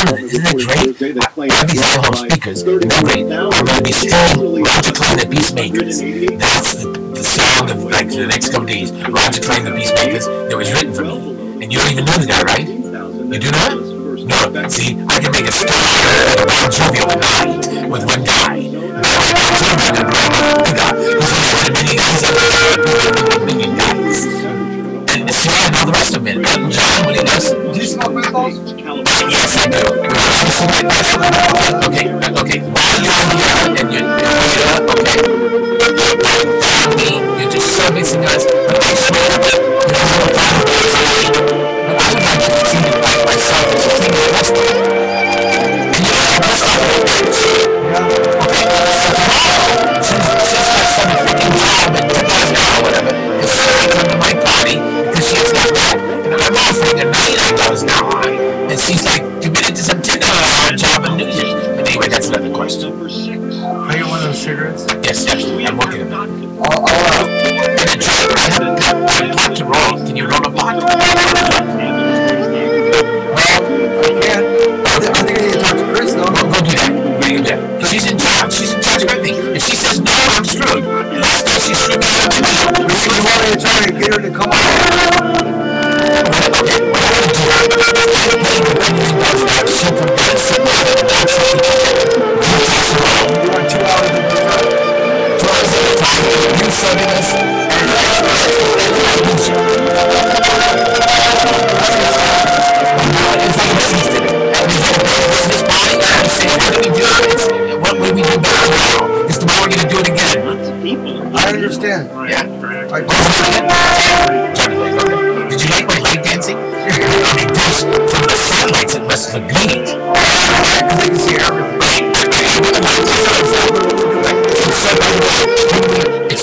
Isn't that great? I have these little home speakers, and they're great. I'm going to be streaming Roger Klein the Peacemakers. That's the song of like the next couple days. Roger Klein the Peacemakers that was written for me. And you don't even know the guy, right? You do not? No. See, I can make a star like a Bon Jovi overnight with one guy. Million guys. And see, I know the rest of them. Elton John, when he does. Do you smoke menthols? Yes, I do. Okay. While you're here and you're okay. For me, you're just serving cigars, but I swear that but I would like to treat it like myself as a thing of plastic. And you know, that's not what it is. Okay, so tomorrow, she's got some freaking job at $2,000 or whatever, and she's going to come to my party because she has got that. And I'm offering her $99 an hour, and she's like committed to some $10 job in New York. But anyway, that's another question. Are you one of those cigarettes? Yes, I'm working on that. I'm not to roll. Can you roll a pot? Well, I can't. I think I need to talk to Chris, though. Go do that. She's in charge. She's in charge of everything. If she says no, I'm screwed. Last time she screwed me up. You want me to try to get her to come on? Okay, what I'm going to do, I'm going to have soup from bed, sit down, and that's what you can do. You want 2 hours of the time? 2 hours at a time. You serving us, and that's what I do. It's like a business today. This party, I'm saying, what do we do? What will we do better now? Because tomorrow we're going to do it again. I understand. Yeah. I Did you like my light dancing? From the satellites, it must look neat. Because they can see everything. It's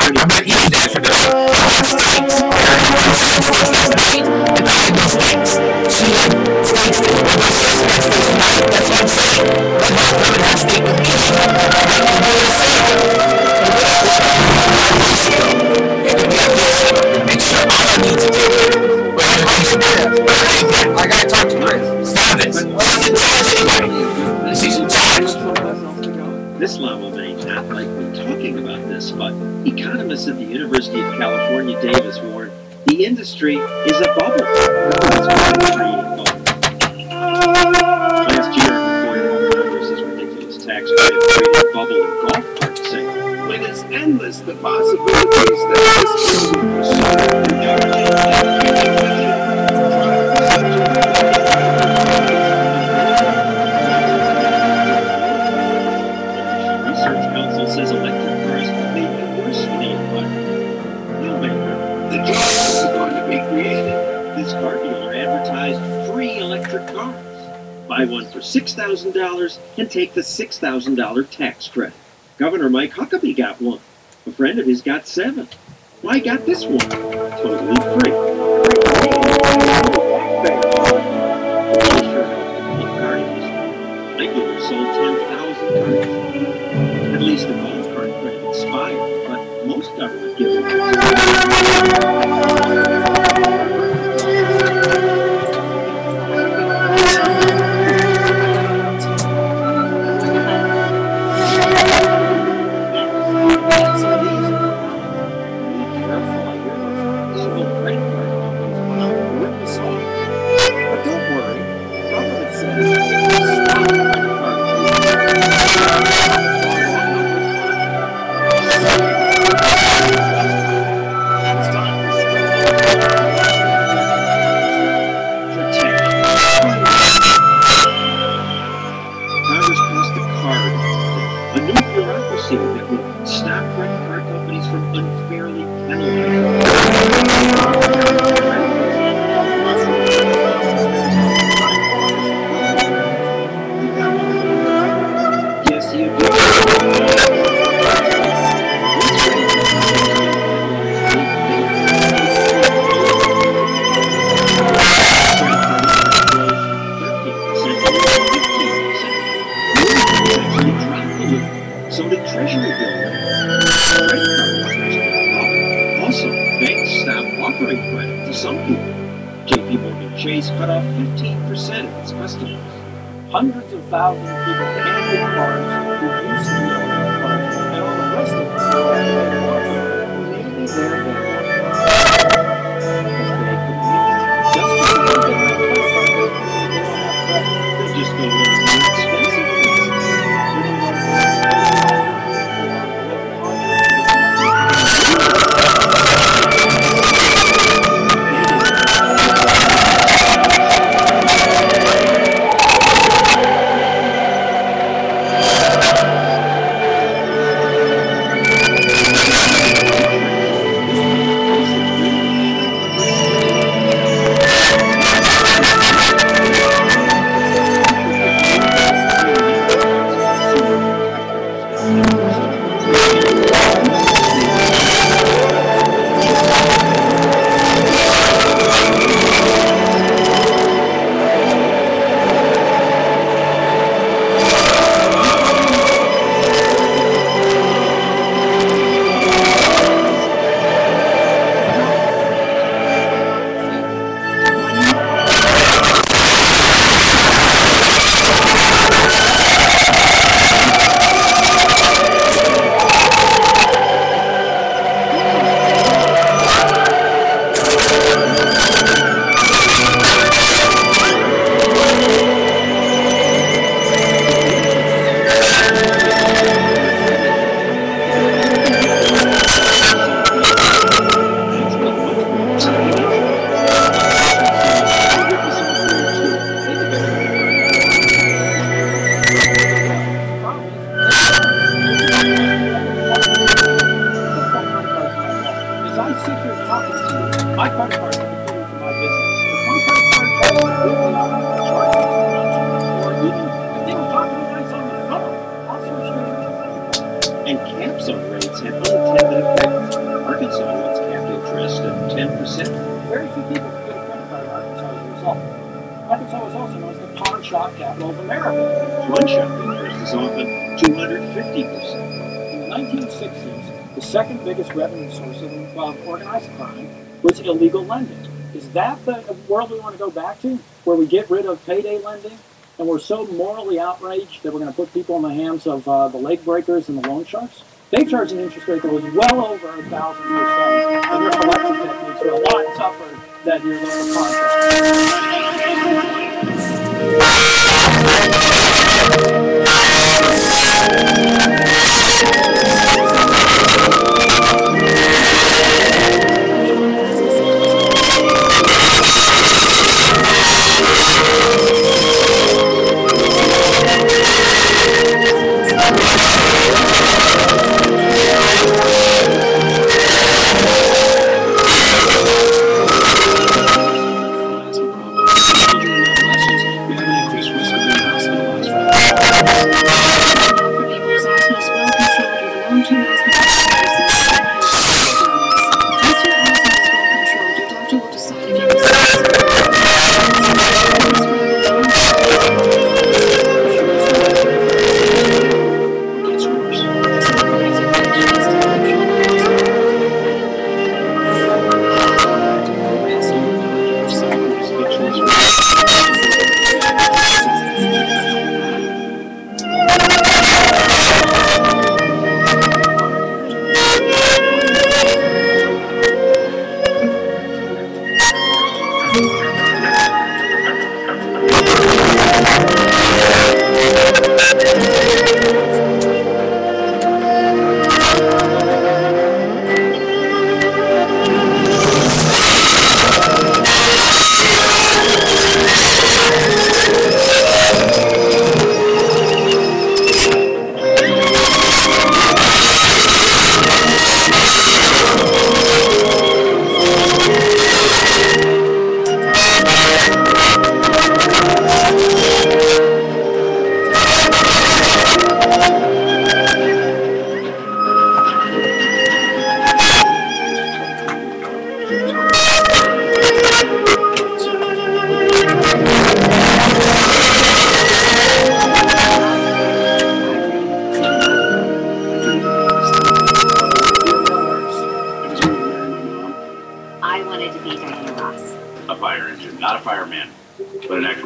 I'm not eating that for this. Steaks. And I had no steaks. She had steaks that were my sister's steaks tonight. That's what I'm saying. But not come and have steak with me. Make sure all I need to do. I gotta talk to Chris. Stop this. She's in charge anyway. She's in charge. This llama may not like me talking about this, but economists at the University of California, Davis, warn the industry is a bubble. That's why it's creating a bubble. Last year, it reported how Congress's ridiculous tax credit created a bubble in golf cart sales. When it's endless, the possibilities that this will says electric cars may be worse for the environment. No matter, the jobs are going to be created. This car dealer advertised free electric cars. Buy one for $6,000 and take the $6,000 tax credit. Governor Mike Huckabee got one. A friend of his got 7. Why got this one? Totally free. Regular sold 10,000 cars. At least the golf cart credit expired, but most government gives that would stop credit card companies from unfairly penalizing. Treasury bill rates, credit card holders go up. Also, banks stopped offering credit to some people. JP Morgan Chase cut off 15% of its customers. Hundreds of thousands of people can't get cars who used to be able to get cars, and all the rest of us who have paid more for it, maybe they're better because they could use it. Just because they don't have credit card doesn't mean they don't have credit. They just go to the more expensive places. My credit card is competing for my business. If one credit card charges really charges or even if they were talking to us on the phone, I'll switch to a And caps on rates have unintended effects. Arkansas once capped interest at 10%. Very few people can get a credit card in Arkansas as a result. Arkansas was also known as the pawn shop capital of America. Pawn shop interest is often 250%. In the 1960s, the second biggest revenue source of organized crime was illegal lending. Is that the world we want to go back to, where we get rid of payday lending, and we're so morally outraged that we're going to put people in the hands of the leg breakers and the loan sharks? They charged an interest rate that was well over 1,000%, and their collection techniques were a lot tougher than your local contract.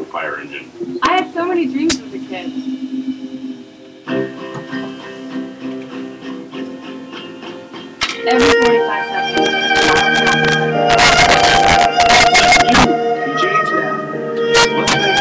fire engine. I had so many dreams as a kid. Every 45 seconds. You can change that. Let's make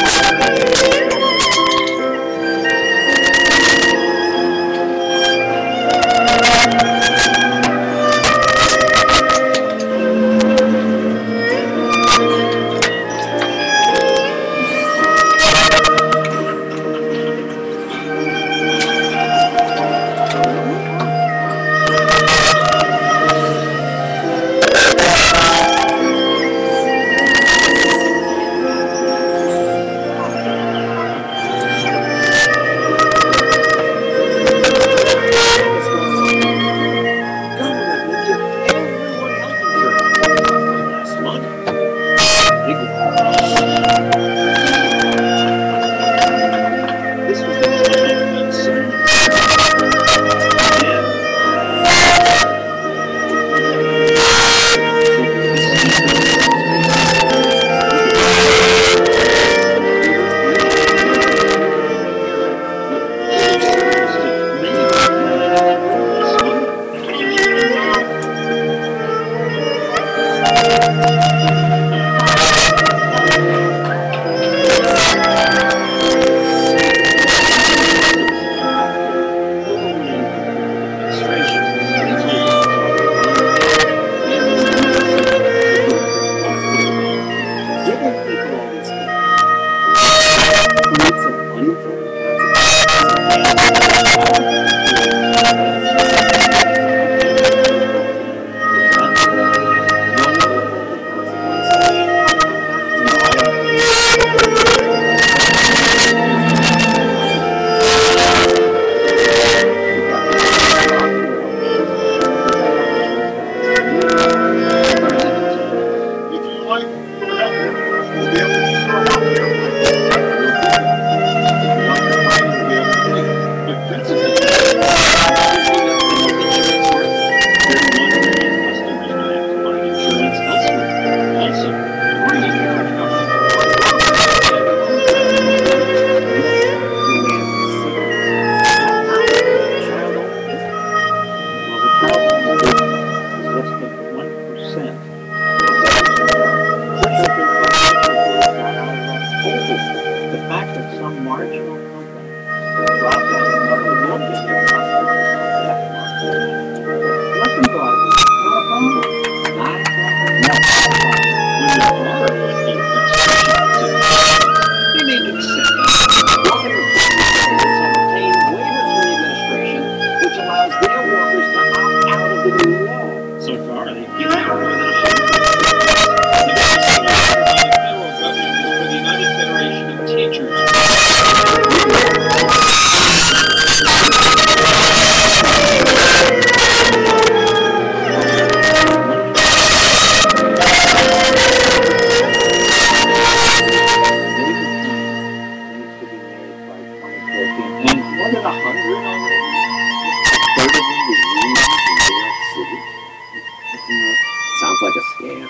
Sounds like a scam.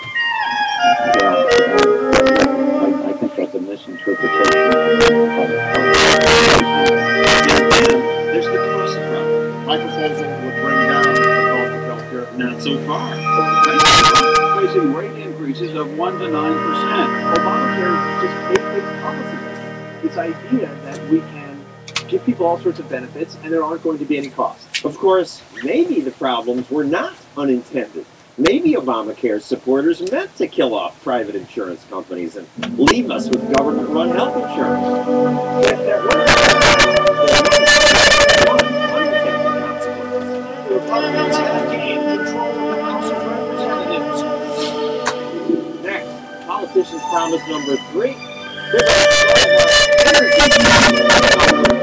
Well, I think that's a misinterpretation. There's the cost problem. My proposal would bring down the cost of healthcare. Not so far. Facing rate increases of 1 to 9%. Obamacare is just a policy. This idea that we can give people all sorts of benefits and there aren't going to be any costs. Of course, maybe the problems were not unintended. Maybe Obamacare's supporters meant to kill off private insurance companies and leave us with government-run health insurance. If there were unintended consequences, The Republicans have gained control of the House of Representatives. next, politician's promise number 3.